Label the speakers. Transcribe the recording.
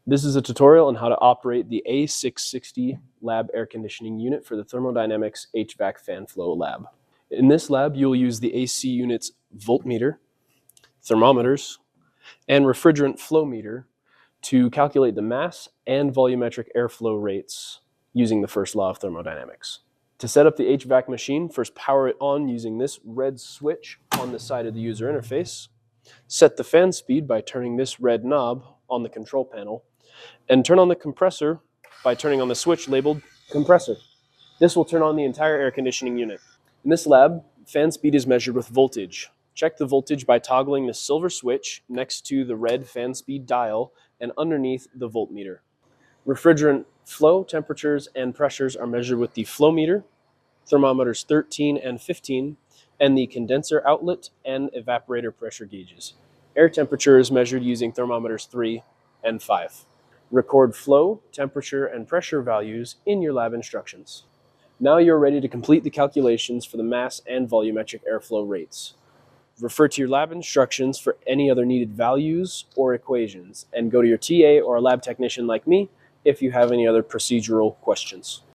Speaker 1: This is a tutorial on how to operate the A660 lab air conditioning unit for the Thermodynamics HVAC Fan Flow Lab. In this lab, you'll use the AC unit's voltmeter, thermometers, and refrigerant flow meter to calculate the mass and volumetric airflow rates using the first law of thermodynamics. To set up the HVAC machine, first power it on using this red switch on the side of the user interface. Set the fan speed by turning this red knob on the control panel, and turn on the compressor by turning on the switch labeled compressor. This will turn on the entire air conditioning unit. In this lab, fan speed is measured with voltage. Check the voltage by toggling the silver switch next to the red fan speed dial and underneath the voltmeter. Refrigerant flow temperatures and pressures are measured with the flow meter, thermometers 13 and 15, and the condenser outlet and evaporator pressure gauges. Air temperature is measured using thermometers 3 and 5. Record flow, temperature, and pressure values in your lab instructions. Now you're ready to complete the calculations for the mass and volumetric airflow rates. Refer to your lab instructions for any other needed values or equations, and go to your TA or a lab technician like me if you have any other procedural questions.